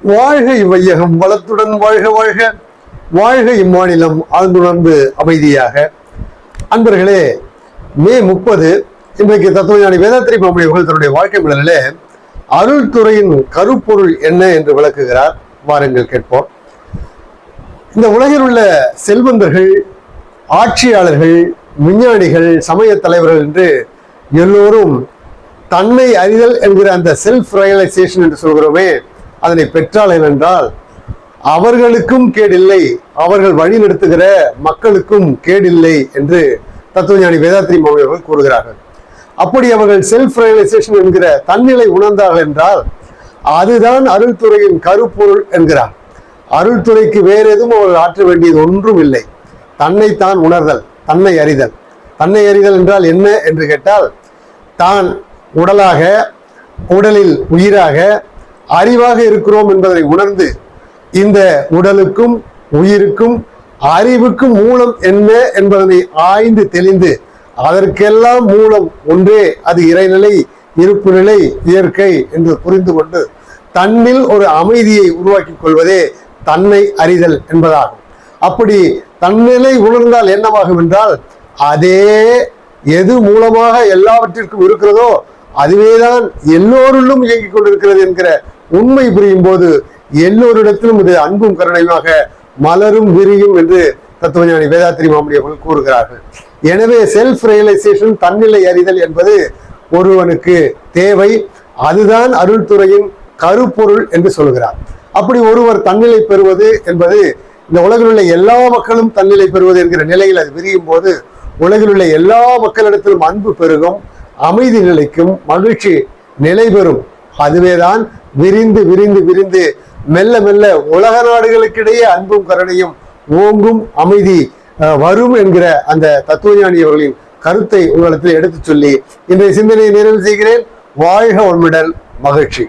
வாழ்க இவ்வையகம் வளத்துடன் வாழ்க வாழ்க, வாழ்க இம்மாநிலம் ஆழ்ந்துணர்ந்து அமைதியாக. அன்பர்களே, மே 30 இன்றைக்கு தத்துவஞானி வேதாத்ரி மாமுனி அவர்கள் தன்னுடைய வாழ்க்கை மலரிலே அருள் துறையின் கருப்பொருள் என்ன என்று விளக்குகிறார். வாருங்கள் கேட்போம். இந்த உலகில் உள்ள செல்வந்தர்கள், ஆட்சியாளர்கள், விஞ்ஞானிகள், சமய தலைவர்கள் என்று எல்லோரும் தன்னை அறிதல் என்கிற அந்த செல்ஃப் ரியலைசேஷன் என்று சொல்கிறோமே, அதனை பெற்றார்கள் என்றால் அவர்களுக்கும் கேடில்லை, அவர்கள் வழி நடத்துகிற மக்களுக்கும் கேடில்லை என்று தத்துவஞானி வேதாத்ரி மாமுனி அவர்கள் கூறுகிறார்கள். அப்படி அவர்கள் செல்ஃப் ரியலைசேஷன் என்கிற தன்னிலை உணர்ந்தார்கள் என்றால் அதுதான் அருள்துறையின் கருப்பொருள் என்கிறார். அருள்துறைக்கு வேற எதுவும் அவர்கள் ஆற்ற வேண்டியது ஒன்றும் இல்லை. தன்னைத்தான் உணர்தல், தன்னை அறிதல். தன்னை அறிதல் என்றால் என்ன என்று கேட்டால், தான் உடலாக, உடலில் உயிராக, அறிவாக இருக்கிறோம் என்பதை உணர்ந்து இந்த உடலுக்கும் உயிருக்கும் அறிவுக்கும் மூலம் என்ன என்பதனை ஆய்ந்து தெளிந்து அதற்கெல்லாம் மூலம் ஒன்றே, அது இறைநிலை, இருப்பு நிலை, இயற்கை என்று புரிந்து கொண்டு தன்னில் ஒரு அமைதியை உருவாக்கி கொள்வதே தன்னை அறிதல் என்பதாகும். அப்படி தன்னிலை உணர்ந்தால் என்னவாகும் என்றால், அதே எது மூலமாக எல்லாவற்றிற்கும் இருக்கிறதோ அதுவேதான் எல்லோருள்ளும் இயங்கிக் கொண்டிருக்கிறது என்கிற உண்மை புரியும் போது எல்லோரிடத்திலும் இது அன்பும் கருணையுமாக மலரும் விரியும் என்று தத்துவஞானி வேதாத்ரி மாமுனி அவர்கள் கூறுகிறார்கள். எனவே செல்ஃப் ரியலைசேஷன், தன்னிலை அறிதல் என்பது ஒருவனுக்கு தேவை. அதுதான் அருள்துறையின் கருப்பொருள் என்று சொல்கிறார். அப்படி ஒருவர் தன்னிலை பெறுவது என்பது, இந்த உலகில் உள்ள எல்லா மக்களும் தன்னிலை பெறுவது என்கிற நிலையில் அது விரியும் போது உலகில் உள்ள எல்லா மக்களிடத்திலும் அன்பு பெருகும், அமைதி நிலைக்கும், மகிழ்ச்சி நிலை பெறும். அதுவேதான் விரிந்து விரிந்து விரிந்து மெல்ல மெல்ல உலக நாடுகளுக்கிடையே அன்பும் கருணையும் ஓங்கும், அமைதி வரும் என்கிற அந்த தத்துவஞானி அவர்களின் கருத்தை உங்களிடத்தில் எடுத்துச் சொல்லி இன்றைய சிந்தனையை நிறைவு செய்கிறேன். வாழ்க வளமுடன், மகிழ்ச்சி.